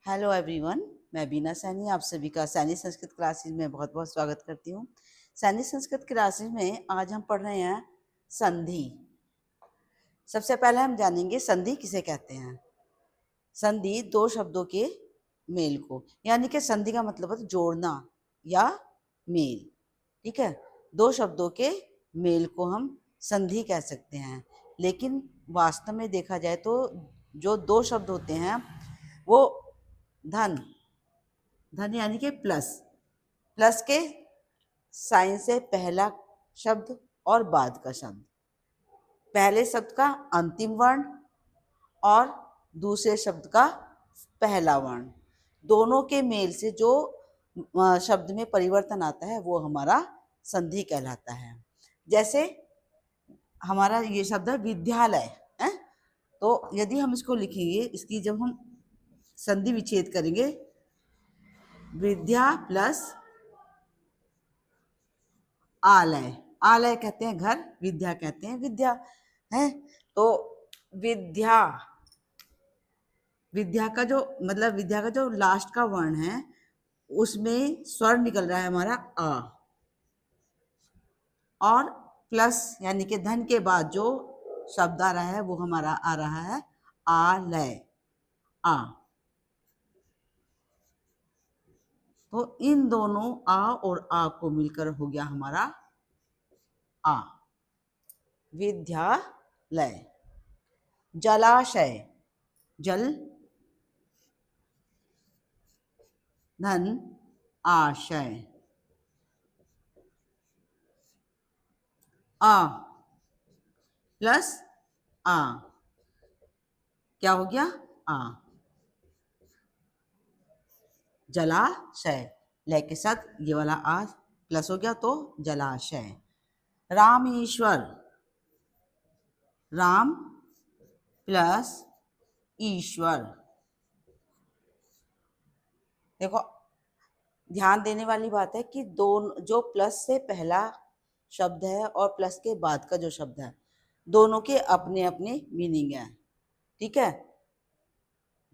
Hello everyone, मैं बीना सैनी आप सभी का सैनी संस्कृत क्लासेस में बहुत बहुत स्वागत करती हूँ। सैनी संस्कृत क्लासेस में आज हम पढ़ रहे हैं संधि। सबसे पहले हम जानेंगे संधि किसे कहते हैं। संधि दो शब्दों के मेल को, यानी कि संधि का मतलब है जोड़ना या मेल। ठीक है, दो शब्दों के मेल को हम संधि कह सकते हैं। लेकिन वास्तव में देखा जाए तो जो दो शब्द होते हैं वो धन धन यानी कि प्लस प्लस के साइन से पहला शब्द और बाद का शब्द, पहले शब्द का अंतिम वर्ण और दूसरे शब्द का पहला वर्ण, दोनों के मेल से जो शब्द में परिवर्तन आता है वो हमारा संधि कहलाता है। जैसे हमारा ये शब्द है विद्यालय है, तो यदि हम इसको लिखेंगे, इसकी जब हम संधि विच्छेद करेंगे, विद्या प्लस आलय, आलय कहते हैं घर, विद्या कहते हैं विद्या है। तो विद्या विद्या का जो मतलब विद्या का जो लास्ट का वर्ण है उसमें स्वर निकल रहा है हमारा आ, और प्लस यानी कि धन के बाद जो शब्द आ रहा है वो हमारा आ रहा है आलय, आ। तो इन दोनों आ और आ को मिलकर हो गया हमारा आ, विद्यालय। जलाशय, जल धन आशय, आ प्लस आ क्या हो गया आ, जलाशय। लय के साथ ये वाला आ प्लस हो गया तो जलाशय। रामेश्वर, राम प्लस ईश्वर। देखो, ध्यान देने वाली बात है कि दोनों जो प्लस से पहला शब्द है और प्लस के बाद का जो शब्द है दोनों के अपने अपने मीनिंग है। ठीक है,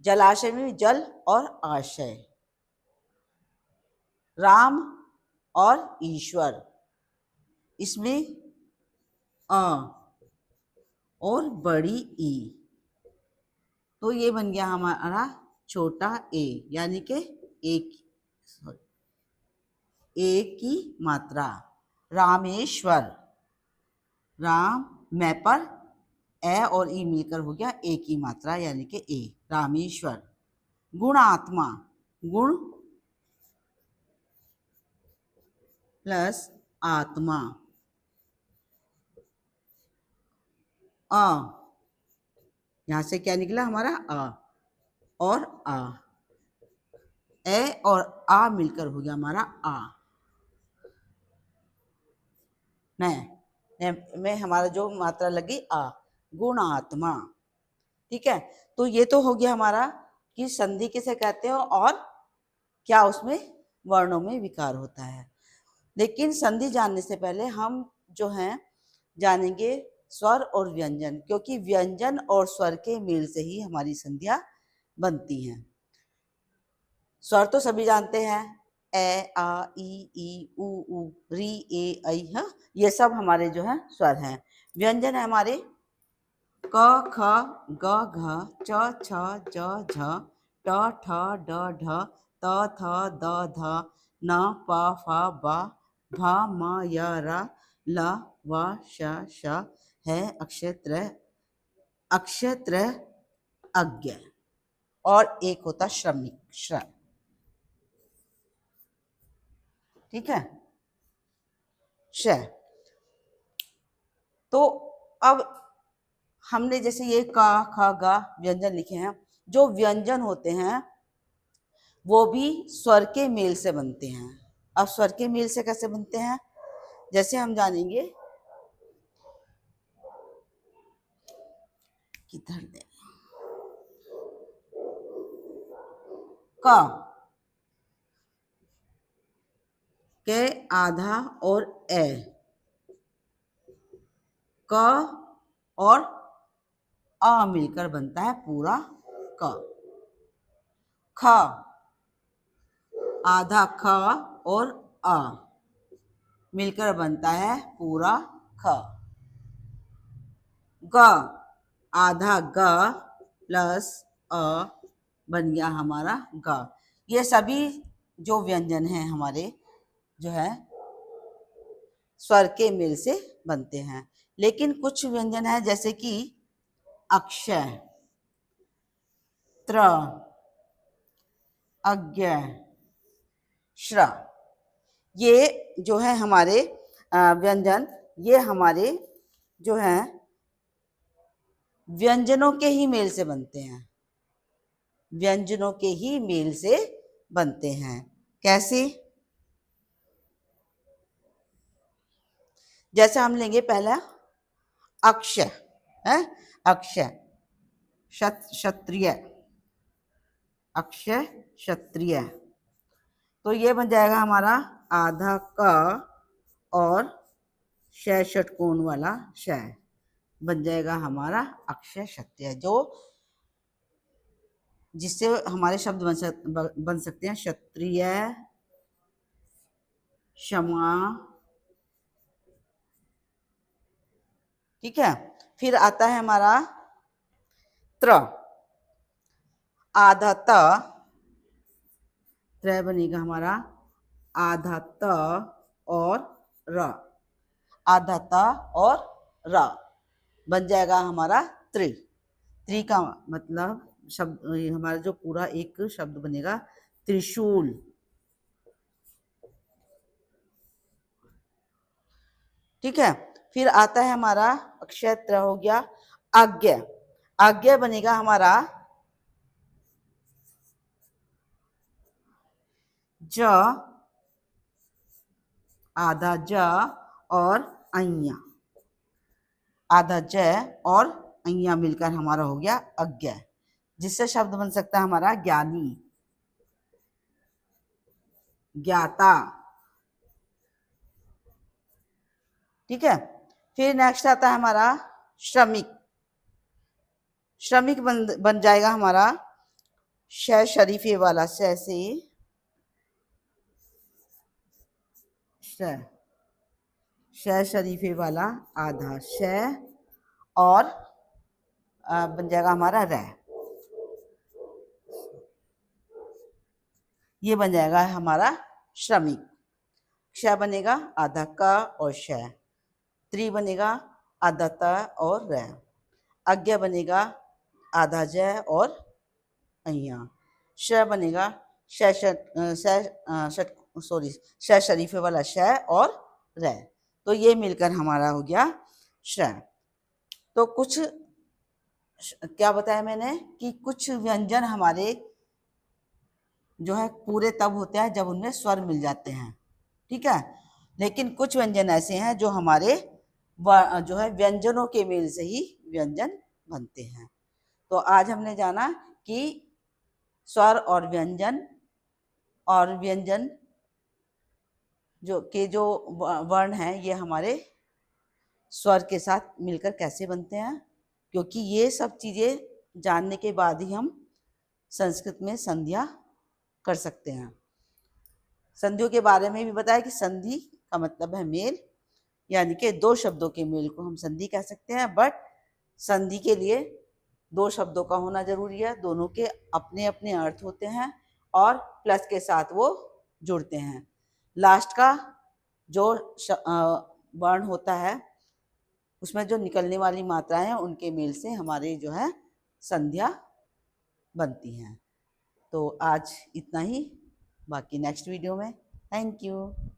जलाशय में जल और आशय, राम और ईश्वर इसमें अ और बड़ी ई, तो ये बन गया हमारा छोटा ए, यानी कि एक एक की मात्रा। रामेश्वर, राम मैं पर ए और ई मिलकर हो गया ए की मात्रा यानी कि ए, रामेश्वर। गुणात्मा, गुण प्लस आत्मा, अ, यहां से क्या निकला हमारा अ और आ, ए और आ मिलकर हो गया हमारा आ। में हमारा जो मात्रा लगी आ, गुणात्मा। ठीक है, तो ये तो हो गया हमारा कि संधि किसे कहते हैं और क्या उसमें वर्णों में विकार होता है। लेकिन संधि जानने से पहले हम जो हैं जानेंगे स्वर और व्यंजन, क्योंकि व्यंजन और स्वर के मेल से ही हमारी संधियां बनती हैं। स्वर तो सभी जानते हैं, ए आ ई उ ऊ री ए ऐ, हाँ, ये सब हमारे जो है स्वर हैं। व्यंजन है हमारे क ख ग घ च छ ज झ ट ठ ड ढ त थ द ध न प फ ब भ म य र ल व श श है अक्षत्र अज्ञ, और एक होता श्रमिक श्र। ठीक है, श। तो अब हमने जैसे ये क ख ग व्यंजन लिखे हैं, जो व्यंजन होते हैं वो भी स्वर के मेल से बनते हैं। अब स्वर के मेल से कैसे बनते हैं, जैसे हम जानेंगे, किधर दे क के आधा और ए, क और अ मिलकर बनता है पूरा क। ख, आधा ख और अ मिलकर बनता है पूरा ख। ग, आधा ग प्लस अ बन गया हमारा ग। ये सभी जो व्यंजन हैं हमारे जो है स्वर के मेल से बनते हैं। लेकिन कुछ व्यंजन है जैसे कि अक्षय, त्र, अज्ञ, श्र, ये जो है हमारे व्यंजन, ये हमारे जो है व्यंजनों के ही मेल से बनते हैं, व्यंजनों के ही मेल से बनते हैं। कैसे? जैसे हम लेंगे पहला अक्षय है, अक्षय क्षत्रिय, अक्षय क्षत्रिय, तो ये बन जाएगा हमारा आधा क और श षटकोण वाला श बन जाएगा हमारा अक्षय क्षत्रिय, जो जिससे हमारे शब्द बन सकते हैं क्षत्रिय, क्षमा, ठीक है। फिर आता है हमारा त्र, आधा त, त्र बनेगा हमारा आधा त और र, आधा त और र बन जाएगा हमारा त्रि। त्रि का मतलब शब्द हमारा जो पूरा एक शब्द बनेगा त्रिशूल, ठीक है। फिर आता है हमारा अक्षय त्र हो गया आज्ञ, आज्ञ बनेगा हमारा ज, आधा ज और अइया, आधा ज और अइया मिलकर हमारा हो गया अज्ञ, जिससे शब्द बन सकता है हमारा ज्ञानी, ज्ञाता, ठीक है। फिर नेक्स्ट आता है हमारा श्रमिक, श्रमिक बन जाएगा हमारा श शरीफे वाला श से श शरीफे वाला आधा श और बन जाएगा हमारा र, ये बन जाएगा हमारा श्रमिक। क्ष बनेगा आधा क और श, त्रि बनेगा आधा त और र, अज्ञ बनेगा आधा ज और अइया, श बनेगा श शरीफे वाला श और र, तो ये मिलकर हमारा हो गया श। तो कुछ क्या बताया मैंने कि कुछ व्यंजन हमारे जो है पूरे तब होते हैं जब उनमें स्वर मिल जाते हैं, ठीक है। लेकिन कुछ व्यंजन ऐसे हैं जो हमारे जो है व्यंजनों के मेल से ही व्यंजन बनते हैं। तो आज हमने जाना कि स्वर और व्यंजन जो वर्ण हैं ये हमारे स्वर के साथ मिलकर कैसे बनते हैं, क्योंकि ये सब चीज़ें जानने के बाद ही हम संस्कृत में संधियाँ कर सकते हैं। संधियों के बारे में भी बताया कि संधि का मतलब है मेल, यानी कि दो शब्दों के मेल को हम संधि कह सकते हैं, बट संधि के लिए दो शब्दों का होना जरूरी है, दोनों के अपने अपने अर्थ होते हैं और प्लस के साथ वो जुड़ते हैं। लास्ट का जो वर्ण होता है उसमें जो निकलने वाली मात्राएं हैं उनके मेल से हमारे जो है संधियाँ बनती हैं। तो आज इतना ही, बाकी नेक्स्ट वीडियो में। Thank you.